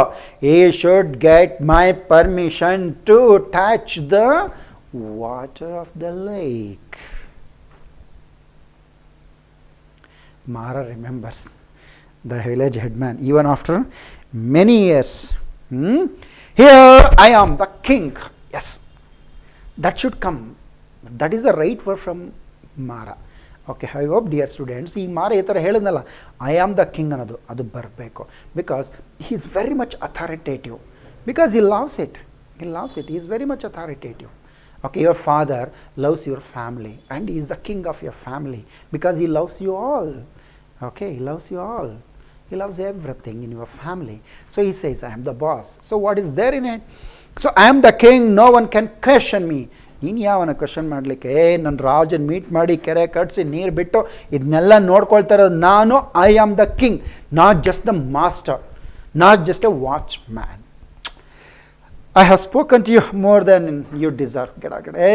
he should get my permission to touch the water of the lake. Mara remembers the village headman even after many years. Here I am the king. Yes, that should come. That is the right word from Mara. Okay, I hope dear students, ಈ ಮಾರ ಈ ಥರ ಹೇಳಿದ್ನಲ್ಲ, ಐ ಆಮ್ ದ ಕಿಂಗ್ ಅನ್ನೋದು ಅದು ಬರಬೇಕು. Because he is very much authoritative. Because he loves it. He is very much authoritative. Okay, your father loves your family and he is the king of your family because he loves you all. Okay, he loves you all. He loves everything in your family. So he says, I am the boss. So what is there in it? So I am the king, no one can question me. ನೀನು ಯಾವನ ಕ್ವಶನ್ ಮಾಡಲಿಕ್ಕೆ? ನನ್ನ ರಾಜನ ಮೀಟ್ ಮಾಡಿ ಕೆರೆ ಕಟ್ಟಿಸಿ ನೀರು ಬಿಟ್ಟು ಇದನ್ನೆಲ್ಲ ನೋಡ್ಕೊಳ್ತಾ ಇರೋದು ನಾನು. I am the king, not just the master, not just a watchman. I have spoken to you more than you deserve. ಕಡೆ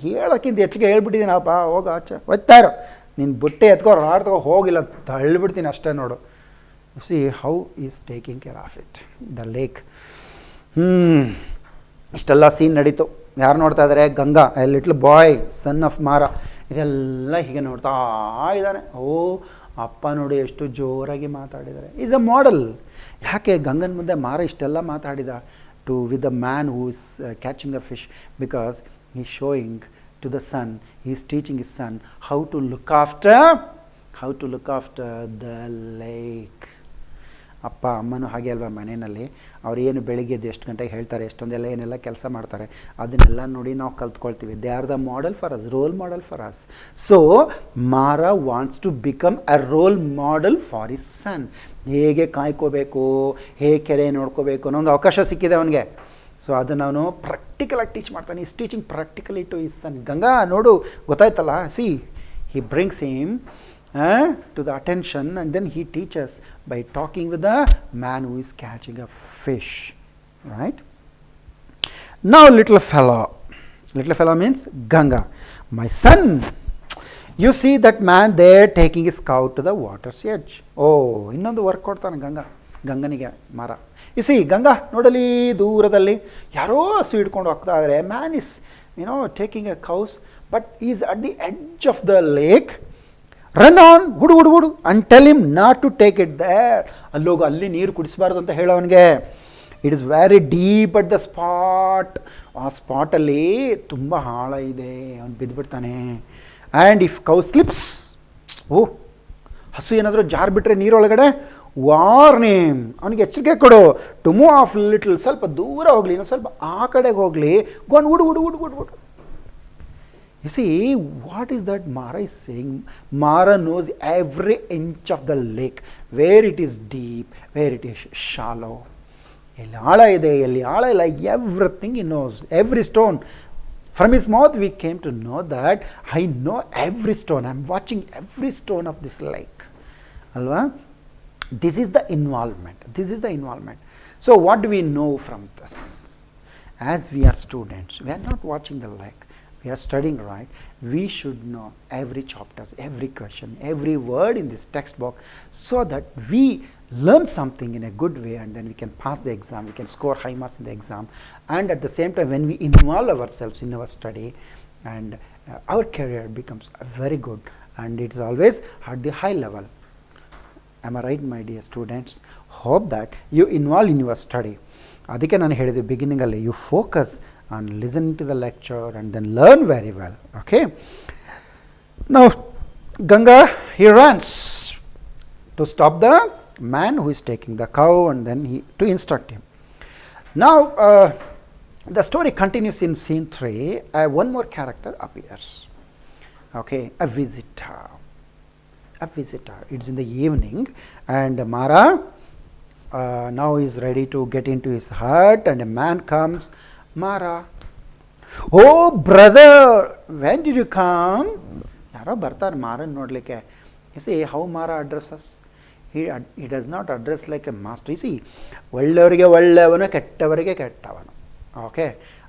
ಹೇಳೋಕ್ಕಿಂತ ಹೆಚ್ಚಿಗೆ ಹೇಳ್ಬಿಟ್ಟಿದ್ದೀನಪ್ಪ, ಹೋಗ ಆಚೆ ಒಯ್ತಾ ಇರೋ, ನೀನು ಬುಟ್ಟೆ ಎತ್ಕೋ ಆಡ್ತಗೋ, ಹೋಗಿಲ್ಲ ತಳ್ಳಿಬಿಡ್ತೀನಿ ಅಷ್ಟೇ ನೋಡು. C how is taking care of it, the lake. ಇಷ್ಟೆಲ್ಲ ಸೀನ್ ನಡೀತು. ಯಾರು ನೋಡ್ತಾ ಇದ್ದಾರೆ? Ganga, A little bye, son of ಮಾರ. ಇದೆಲ್ಲ ಹೀಗೆ ನೋಡ್ತಾ ಇದ್ದಾನೆ. ಓ ಅಪ್ಪ ನೋಡಿ ಎಷ್ಟು ಜೋರಾಗಿ ಮಾತಾಡಿದ್ದಾರೆ. Is a model. ಯಾಕೆ ಗಂಗನ ಮುಂದೆ ಮಾರ ಇಷ್ಟೆಲ್ಲ ಮಾತಾಡಿದ? To with the man who is catching the fish, because he is showing to the son, he is teaching his son how to look after the lake. ಅಪ್ಪ ಅಮ್ಮನೂ ಹಾಗೆ ಅಲ್ವಾ, ಮನೆಯಲ್ಲಿ ಅವ್ರು ಏನು ಬೆಳಿಗ್ಗೆ ಎದ್ದು ಎಷ್ಟು ಗಂಟೆಗೆ ಹೇಳ್ತಾರೆ, ಎಷ್ಟೊಂದೆಲ್ಲ ಏನೆಲ್ಲ ಕೆಲಸ ಮಾಡ್ತಾರೆ, ಅದನ್ನೆಲ್ಲ ನೋಡಿ ನಾವು ಕಲ್ತ್ಕೊಳ್ತೀವಿ. They are the model for us, role model for us. So Mara wants to become a role model for is son. ಹೇಗೆ ಕಾಯ್ಕೋಬೇಕು, ಹೇಗೆ ಕೆರೆ ನೋಡ್ಕೋಬೇಕು ಅನ್ನೋ ಒಂದು ಅವಕಾಶ ಸಿಕ್ಕಿದೆ ಅವನಿಗೆ. ಸೊ ಅದನ್ನು ಅವನು ಪ್ರಾಕ್ಟಿಕಲಾಗಿ ಟೀಚ್ ಮಾಡ್ತಾನೆ. Is teaching practically to is son. Ganga ನೋಡು, ಗೊತ್ತಾಯ್ತಲ್ಲ, see he brings him to the attention, and then he teaches by talking with the man who is catching a fish, right? Now little fellow means Ganga, my son, you see that man there taking his cow to the water's edge. Oh, ಇನ್ನೊಂದು ವರ್ಕ್ ಕೊಡ್ತಾನೆ ಗಂಗನಿಗೆ ಮಾರ. ಸಿ ಗಂಗಾ ನೋಡಲಿ, ದೂರದಲ್ಲಿ ಯಾರೋ ಹಸು ಹಿಡ್ಕೊಂಡು ಹೋಗ್ತಾ ಇದ್ದಾರೆ. Man is taking a cows, but is at the edge of the lake. Run on, ಹುಡು and tell him not to take it there. ಅಲ್ಲೋಗು, ಅಲ್ಲಿ ನೀರು ಕುಡಿಸಬಾರ್ದು ಅಂತ ಹೇಳೋವನಿಗೆ. It is very deep at the spot. ಆ ಸ್ಪಾಟಲ್ಲಿ ತುಂಬ ಆಳ ಇದೆ, ಅವನು ಬಿದ್ದುಬಿಡ್ತಾನೆ. ಆ್ಯಂಡ್ ಇಫ್ ಕೌ ಸ್ಲಿಪ್ಸ್, ಹಸು ಏನಾದರೂ ಜಾರ್ ಬಿಟ್ಟರೆ ನೀರೊಳಗಡೆ, ವಾರ್ನಿಂಗ್, ಅವನಿಗೆ ಎಚ್ಚರಿಕೆ ಕೊಡು. ಟು ಮೂವ್ ಆಫ್ ಲಿಟಲ್, ಸ್ವಲ್ಪ ದೂರ ಹೋಗಲಿ, ಇನ್ನೊಂದು ಸ್ವಲ್ಪ ಆ ಕಡೆಗೆ ಹೋಗಲಿ. ಗೋನ್ ಹುಡು. You see, what is that Mara is saying? Mara knows every inch of the lake, where it is deep, where it is shallow. Elli ಆಳ ಇದೆ, ಎಲ್ಲಿ ಆಳ ಇಲ್ಲ, everything he knows, every stone. From his mouth we came to know that I know every stone. I am watching every stone of this lake. Alva? This is the involvement. So what do we know from this? As we are students, we are not watching the lake. We are studying, right? We should know every chapter, every question, every word in this textbook, so that we learn something in a good way, and then we can pass the exam, we can score high marks in the exam. And at the same time, when we involve ourselves in our study, and our career becomes very good, and it is always at the high level. Am I right, my dear students? Hope that you involve in your study. ಅದಕ್ಕೆ ನಾನು ಹೇಳಿದೆ ಬಿಗಿನಿಂಗಲ್ಲಿ, you focus on listening to the lecture and then learn very well. Okay, now Ganga he runs to stop the man who is taking the cow, and then he to instruct him. Now the story continues in scene 3. One more character appears. Okay, a visitor. It's in the evening, and Mara now is ready to get into his hut, and a man comes. Mara, oh brother, when did you come? Yaro bartar Mara nodlike. You see how Mara addresses? He does not address like a master. You see, ಒಳ್ಳೆಯವರಿಗೆ ಒಳ್ಳೆಯವನು, ಕೆಟ್ಟವರಿಗೆ ಕೆಟ್ಟವನು. ಓಕೆ,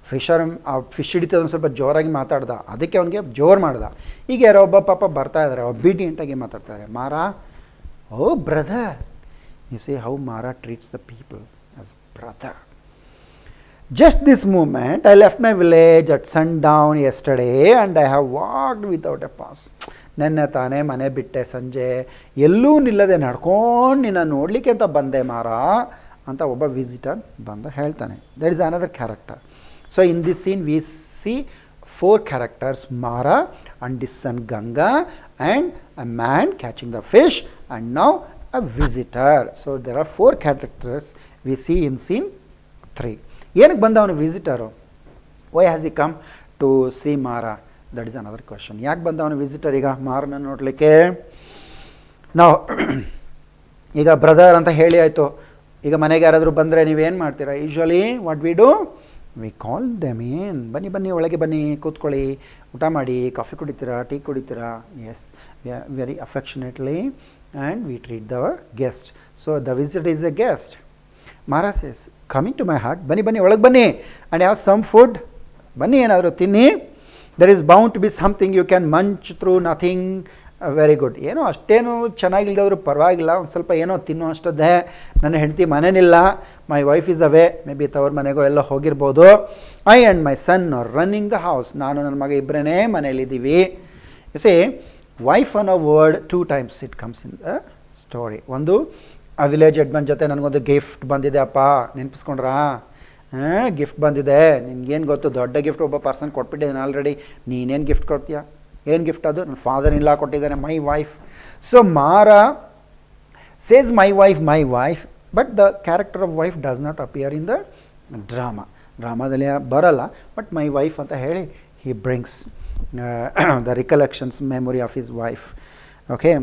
ಫಿಶ್ ಹಿಡಿತದನ್ನು ಸ್ವಲ್ಪ ಜೋರಾಗಿ ಮಾತಾಡ್ದ, ಅದಕ್ಕೆ ಅವನಿಗೆ ಜೋರು ಮಾಡ್ದ. ಈಗ ಯಾರೋ ಒಬ್ಬ ಪಾಪ ಬರ್ತಾ ಇದ್ದಾರೆ, ಒಬಿಡಿಯಂಟಾಗಿ ಮಾತಾಡ್ತಾರೆ. Mara, oh brother. You see how Mara treats the people as brother. Just this moment, I left my village at sundown yesterday, and I have walked without a pass. ನೆನ್ನೆ ತಾನೇ ಮನೆ ಬಿಟ್ಟೆ, ಸಂಜೆ ಎಲ್ಲೂ ನಿಲ್ಲದೆ ನಡ್ಕೊಂಡು ನಿನ್ನ ನೋಡಲಿಕ್ಕೆ ಅಂತ ಬಂದೆ ಮಾರ ಅಂತ ಒಬ್ಬ ವಿಸಿಟರ್ ಬಂದ ಹೇಳ್ತಾನೆ. That is another character. So in this scene we see 4 characters: Mara and his son Ganga, and a man catching the fish, and now a visitor. So there are 4 characters we see in scene 3. ಏನಕ್ಕೆ ಬಂದ ಅವನು visitor? Why has he come to see Mara? That is another question. ಯಾಕೆ ಬಂದ ಅವನು ವಿಸಿಟರ್ ಈಗ ಮಾರನ ನೋಡಲಿಕ್ಕೆ? ನಾವು ಈಗ ಬ್ರದರ್ ಅಂತ ಹೇಳಿ ಆಯಿತು. ಈಗ ಮನೆಗೆ ಯಾರಾದರೂ ಬಂದರೆ ನೀವೇನು ಮಾಡ್ತೀರಾ? Usually what we do, we call them in. ಬನ್ನಿ ಬನ್ನಿ, ಒಳಗೆ ಬನ್ನಿ, ಕೂತ್ಕೊಳ್ಳಿ, ಊಟ ಮಾಡಿ, ಕಾಫಿ ಕುಡಿತೀರಾ, ಟೀ ಕುಡಿತೀರಾ? Yes, very affectionately and we treat the guest. So the visit is a guest. Mara says, coming to my heart, ಬನ್ನಿ ಬನ್ನಿ, ಒಳಗೆ ಬನ್ನಿ, ಆ್ಯಂಡ್ ಹ್ಯಾವ್ ಸಮ್ ಫುಡ್. ಬನ್ನಿ, ಏನಾದರೂ ತಿನ್ನಿ. There is bound to be something you can munch through, nothing very good. ಏನೋ ಅಷ್ಟೇನು ಚೆನ್ನಾಗಿಲ್ದಾದ್ರೂ ಪರವಾಗಿಲ್ಲ, ಒಂದು ಸ್ವಲ್ಪ ಏನೋ ತಿನ್ನೋ ಅಷ್ಟದ್ದೇ. ನನ್ನ ಹೆಂಡತಿ ಮನೇನಿಲ್ಲ, my wife is away, may be ತವ್ರ ಮನೆಗೋ ಎಲ್ಲ ಹೋಗಿರ್ಬೋದು. I and my son are running the house. ನಾನು ನನ್ನ ಮಗ ಇಬ್ಬರೇ ಮನೇಲಿದ್ದೀವಿ. ಯು ಸೇ ವೈಫ್ ಅನ್ನೋ word 2 times it comes in the story. ಒಂದು, ಆ ವಿಲೇಜ್ ಎಡ್ಮನ್ ಜೊತೆ ನನಗೊಂದು ಗಿಫ್ಟ್ ಬಂದಿದೆ ಅಪ್ಪ, ನೆನಪಿಸ್ಕೊಂಡ್ರಾ? ಗಿಫ್ಟ್ ಬಂದಿದೆ, ನಿನ್ಗೇನು ಗೊತ್ತು, ದೊಡ್ಡ ಗಿಫ್ಟ್ ಒಬ್ಬ ಪರ್ಸನ್ ಕೊಟ್ಬಿಟ್ಟಿದ್ದಾನೆ ಆಲ್ರೆಡಿ, ನೀನೇನು ಗಿಫ್ಟ್ ಕೊಡ್ತೀಯಾ? ಏನು ಗಿಫ್ಟ್ ಅದು? ನನ್ನ ಫಾದರ್ ಇಲ್ಲ ಕೊಟ್ಟಿದ್ದಾನೆ, my wife. So Mara says my wife, but the character of wife does not appear in the ಡ್ರಾಮಾದಲ್ಲಿ ಬರಲ್ಲ. ಬಟ್ ಮೈ ವೈಫ್ ಅಂತ ಹೇಳಿ he brings the recollections, memory of his wife. Okay,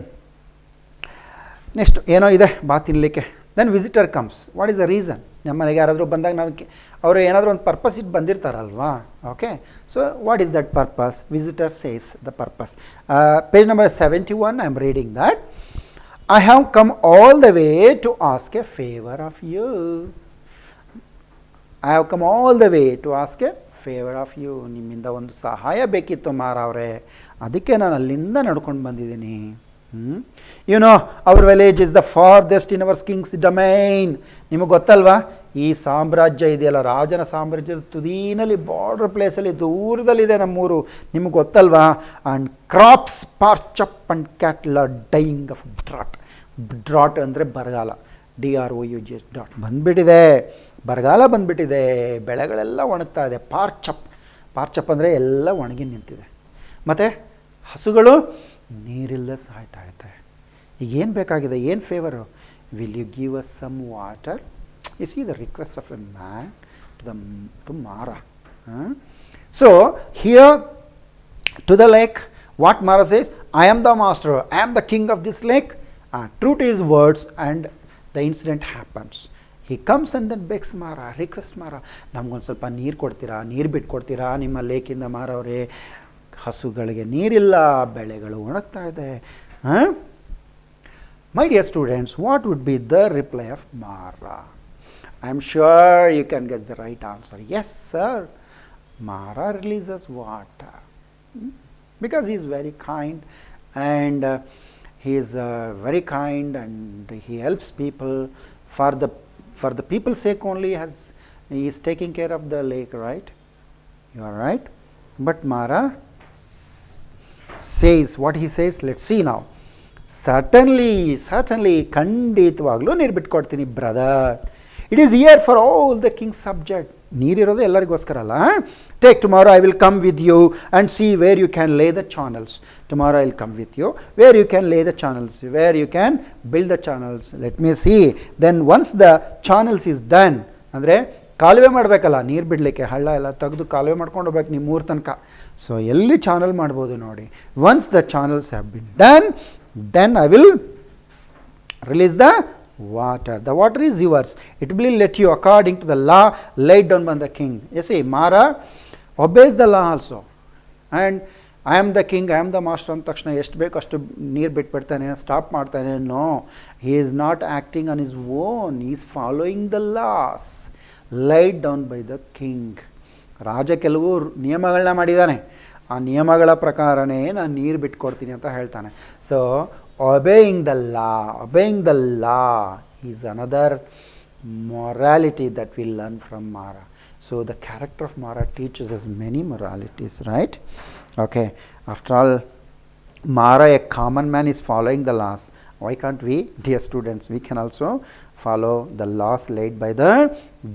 next ಏನೋ ಇದೆ ಬಾ ತಿನ್ನಲಿಕ್ಕೆ. Then visitor comes. What is the reason? ನಮ್ಮ ಮನೆಗೆ ಯಾರಾದರೂ ಬಂದಾಗ ನಾವು ಅವರು ಏನಾದರೂ ಒಂದು ಪರ್ಪಸ್ ಇಟ್ಟು ಬಂದಿರ್ತಾರಲ್ವಾ? Okay, so what is that purpose? Visitor says the purpose. Page number 71, I am reading that. I have come all the way to ask a favour of you. I have come all the way to ask a favour of you. ನಿಮ್ಮಿಂದ ಒಂದು ಸಹಾಯ ಬೇಕಿತ್ತು ಮಾರ ಅವರೇ, ಅದಕ್ಕೆ ನಾನು ಅಲ್ಲಿಂದ ನಡ್ಕೊಂಡು ಬಂದಿದ್ದೀನಿ. You know our village is the farthest in our king's domain. ನಿಮಗೆ ಗೊತ್ತಲ್ವಾ, ಈ ಸಾಮ್ರಾಜ್ಯ ಇದೆಯಲ್ಲ, ರಾಜನ ಸಾಮ್ರಾಜ್ಯದ ತುದೀನಲ್ಲಿ, ಬಾರ್ಡರ್ ಪ್ಲೇಸಲ್ಲಿ ದೂರದಲ್ಲಿದೆ ನಮ್ಮೂರು, ನಿಮಗೆ ಗೊತ್ತಲ್ವಾ? And crops parched up and cattle are dying of drought. Drought ಅಂದರೆ ಬರಗಾಲ, DROUGH ಡಾಟ್ ಬಂದುಬಿಟ್ಟಿದೆ, ಬರಗಾಲ ಬಂದುಬಿಟ್ಟಿದೆ, ಬೆಳೆಗಳೆಲ್ಲ ಒಣಗ್ತಾ ಇದೆ. ಪಾರ್ಚಪ್ ಅಂದರೆ ಎಲ್ಲ ಒಣಗಿ ನಿಂತಿದೆ. ಮತ್ತು ಹಸುಗಳು ನೀರಿಲ್ಲದೆ ಸಾಯ್ತಾ ಇದ್ದಾರೆ. ಈಗ ಏನು ಬೇಕಾಗಿದೆ? ಏನು favour? Will you give us some water? You see the request of a man to Mara. So here to the lake, what Mara says, I am the master, I am the king of this lake. True to his words, and the incident happens. He comes and then begs Mara, requests Mara, ನಮಗೊಂದು ಸ್ವಲ್ಪ ನೀರು ಕೊಡ್ತೀರಾ, ನೀರು ಬಿಟ್ಕೊಡ್ತೀರಾ ನಿಮ್ಮ ಲೇಕಿಂದ Mara ಅವರೇ? ಹಸುಗಳಿಗೆ ನೀರಿಲ್ಲ, ಬೆಳೆಗಳು ಒಣಗ್ತಾ ಇದೆ. My dear students, what would be the reply of Mara? I am sure you can guess the right answer. Yes sir, Mara releases water because he is very kind, and he is very kind, and he helps people for the people's sake only. He is taking care of the lake, right? You are right. But Mara says, what he says, let's see now. Certainly, ಖಂಡಿತವಾಗ್ಲೂ ನೀರು ಬಿಟ್ಕೊಡ್ತೀನಿ brother. It is here for all the king subject. ನೀರಿರೋದು ಎಲ್ಲರಿಗೋಸ್ಕರ ಅಲ್ಲ. Take tomorrow I will come with you and see where you can lay the channels. Tomorrow I will come with you where you can lay the channels, where you can build the channels. Let me see. Then once the channels is done, ಅಂದರೆ ಕಾಲುವೆ ಮಾಡಬೇಕಲ್ಲ, ನೀರು ಬಿಡಲಿಕ್ಕೆ ಹಳ್ಳ ಎಲ್ಲ ತೆಗೆದು ಕಾಲುವೆ ಮಾಡ್ಕೊಂಡು ಹೋಗ್ಬೇಕು ನಿಮ್ಮ ಊರ ತನಕ. ಸೊ ಎಲ್ಲಿ ಚಾನಲ್ ಮಾಡ್ಬೋದು ನೋಡಿ. Once the channels have been done, then I will release the water. The water is yours. It will let you according to the law laid down by the king. You see, Mara obeys the law also. And I am the king, I am the master ಅಂದ ತಕ್ಷಣ ಎಷ್ಟು ಬೇಕು ಅಷ್ಟು ನೀರು ಬಿಟ್ಬಿಡ್ತಾನೆ, ಸ್ಟಾಪ್ ಮಾಡ್ತಾನೆ? No, he is not acting on his own. He is following the laws laid down by the king. ರಾಜ ಕೆಲವು ನಿಯಮಗಳನ್ನ ಮಾಡಿದ್ದಾನೆ, ಆ ನಿಯಮಗಳ ಪ್ರಕಾರನೇ ನಾನು ನೀರು ಬಿಟ್ಕೊಡ್ತೀನಿ ಅಂತ ಹೇಳ್ತಾನೆ. So obeying the law is another morality that we learn from Mara. So the character of Mara teaches us many moralities, right? Okay, after all, Mara, a common man, is following the laws. Why can't we, dear students? We can also follow the laws laid by the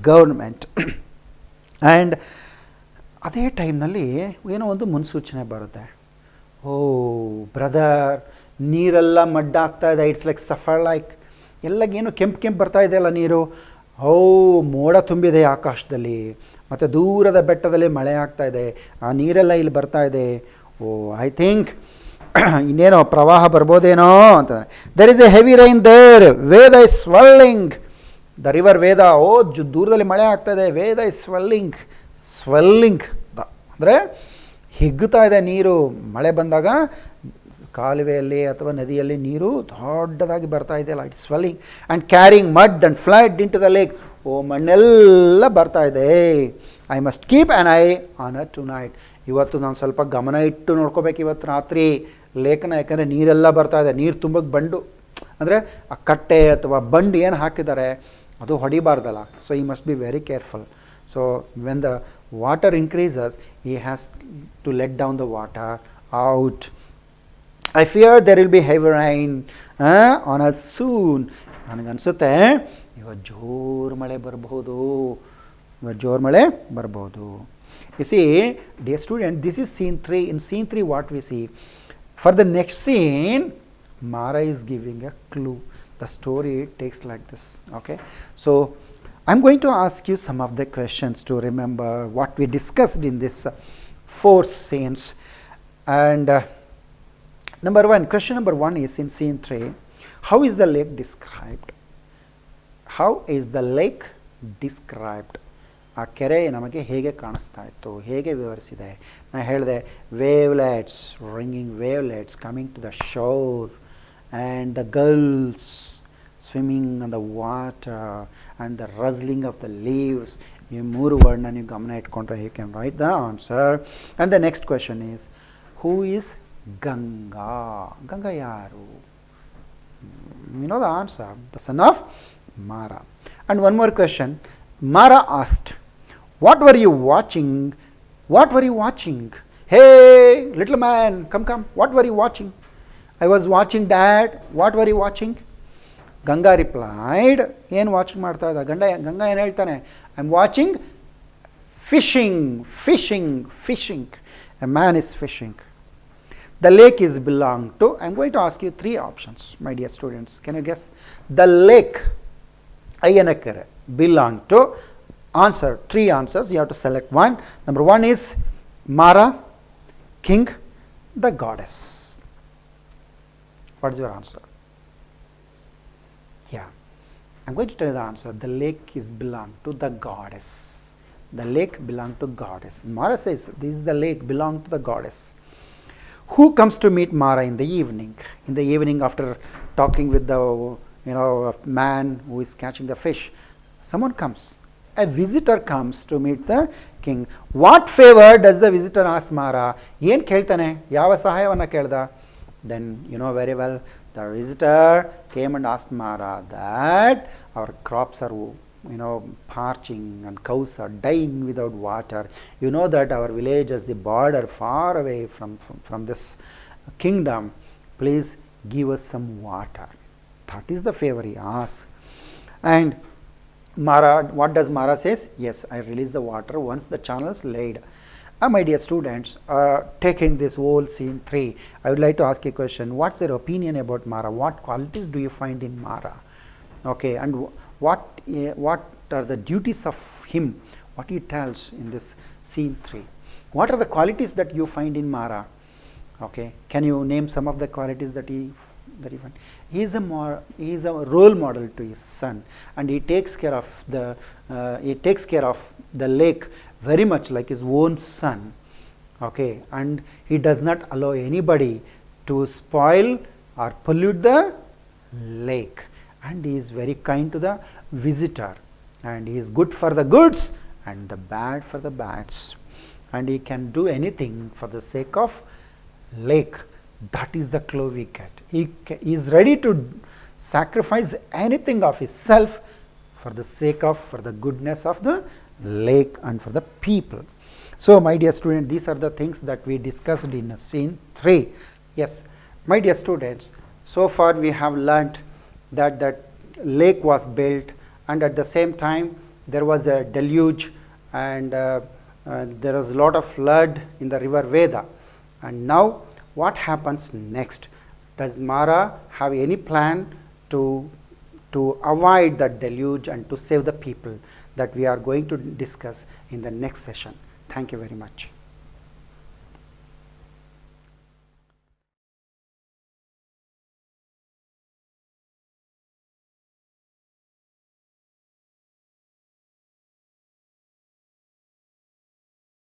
government. And ಅದೇ ಟೈಮ್ನಲ್ಲಿ ಏನೋ ಒಂದು ಮುನ್ಸೂಚನೆ ಬರುತ್ತೆ. ಓ ಬ್ರದರ್, ನೀರೆಲ್ಲ ಮಡ್ಡಾಗ್ತಾ ಇದೆ, ಇಟ್ಸ್ ಲೈಕ್ ಸಫರ್ ಲೈಕ್, ಎಲ್ಲಗೇನು ಕೆಂಪು ಬರ್ತಾ ಇದೆ ಅಲ್ಲ ನೀರು. ಓ ಮೋಡ ತುಂಬಿದೆ ಆಕಾಶದಲ್ಲಿ, ಮತ್ತು ದೂರದ ಬೆಟ್ಟದಲ್ಲಿ ಮಳೆ ಆಗ್ತಾ ಇದೆ, ಆ ನೀರೆಲ್ಲ ಇಲ್ಲಿ ಬರ್ತಾ ಇದೆ. ಓ ಐ ಥಿಂಕ್ ಇನ್ನೇನೋ ಪ್ರವಾಹ ಬರ್ಬೋದೇನೋ ಅಂತಂದರೆ, there is a heavy rain there, Veda is swelling, the river Veda, ದೂರದಲ್ಲಿ ಮಳೆ ಆಗ್ತಾಯಿದೆ, ವೇದ ಇಸ್ ಸ್ವೆಲ್ಲಿಂಗ್ ಅಂದರೆ ಹಿಗ್ಗುತ್ತಾ ಇದೆ ನೀರು. ಮಳೆ ಬಂದಾಗ ಕಾಲುವೆಯಲ್ಲಿ ಅಥವಾ ನದಿಯಲ್ಲಿ ನೀರು ದೊಡ್ಡದಾಗಿ ಬರ್ತಾ ಇದೆಯಲ್ಲ, it's swelling and carrying mud and flood into the lake. ಮಣ್ಣೆಲ್ಲ ಬರ್ತಾ ಇದೆ. I must keep an eye on a tonight. ಇವತ್ತು ನಾನು ಸ್ವಲ್ಪ ಗಮನ ಇಟ್ಟು ನೋಡ್ಕೋಬೇಕು ಇವತ್ತು ರಾತ್ರಿ ಲೇಖನ, ಯಾಕಂದರೆ ನೀರೆಲ್ಲ ಬರ್ತಾ ಇದೆ. ನೀರು ತುಂಬಕ್ಕೆ ಬಂಡು ಅಂದರೆ ಆ ಕಟ್ಟೆ ಅಥವಾ ಬಂಡು ಏನು ಹಾಕಿದ್ದಾರೆ ಅದು ಹೊಡಿಬಾರ್ದಲ್ಲ. ಸೊ ಈ must be very careful. So when the water increases, he has to let down the water out. I fear there will be heavy rain on us soon. ನನಗನ್ಸುತ್ತೆ ಇವತ್ತು ಜೋರು ಮಳೆ ಬರಬಹುದು, You see, dear student, this is scene 3. In scene 3 what we see? For the next scene, Mara is giving a clue. The story takes like this. Okay, so I'm going to ask you some of the questions to remember what we discussed in this 4 scenes. And question number 1 is in scene 3, how is the lake described? How is the lake described? ಆ ಕೆರೆ ನಮಗೆ ಹೇಗೆ ಕಾಣಿಸ್ತಾ ಇತ್ತು, ಹೇಗೆ ವಿವರಿಸಿದೆ? ನಾನು ಹೇಳಿದೆ wavelets, ringing wavelets coming to the shore and the girls swimming on the water and the rustling of the leaves. ಈ 3 ವರ್ಡ್ನ ನೀವು ಗಮನ ಇಟ್ಕೊಂಡ್ರೆ you can write the answer. And the next question is, who is Ganga? Ganga ಯಾರು? You know the answer, the son of Mara. And one more question, Mara asked, what were you watching? What were you watching? Hey little man, come, what were you watching? I was watching dad. What were you watching? Ganga replied, ಏನು ವಾಚಿಂಗ್ ಮಾಡ್ತಾ ಇದ್ದ? ಗಂಗಾ ಏನು ಹೇಳ್ತಾನೆ? I am watching fishing. A man is fishing. The lake is belong to, I am going to ask you 3 options, my dear students. Can you guess? The lake, Ayyanakere, belong to, answer 3 answers, you have to select one. Number 1 is Mara, king, the goddess. What is your answer? Yeah, I'm going to tell you the answer. The lake is belong to the goddess. The lake belong to goddess. Mara says this is the lake belong to the goddess. Who comes to meet Mara in the evening? In the evening, after talking with the man who is catching the fish, someone comes. A visitor comes to meet the king. What favor does the visitor ask Mara? ಏನು ಕೇಳ್ತಾನೆ? ಯಾವ ಸಹಾಯವನ್ನು ಕೇಳ್ದ? Then you know very well, the visitor came and asked Mara that our crops are parching and cows are dying without water. You know that our village is the border far away from this kingdom. Please give us some water. That is the favor he asks. And Mara, what does Mara says? Yes, I release the water once the channel is laid. My dear students, taking this whole scene 3, I would like to ask a question. What's your opinion about Mara? What qualities do you find in Mara? Okay, and what are the duties of him? What he tells in this scene 3? What are the qualities that you find in Mara? Okay, can you name some of the qualities that he find? He is a role model to his son, and he takes care of the lake very much like his own son. Okay, and he does not allow anybody to spoil or pollute the lake, and he is very kind to the visitor, and he is good for the goods and the bad for the bads, and he can do anything for the sake of lake. That is the clue we get. He is ready to sacrifice anything of himself for the sake of, for the goodness of the lake and for the people. So my dear student, these are the things that we discussed in scene 3. Yes, my dear students, so far we have learnt that that lake was built, and at the same time there was a deluge, and there was a lot of flood in the river Veda. And now what happens next? Does Mara have any plan to avoid that deluge and to save the people? That we are going to discuss in the next session. Thank you very much.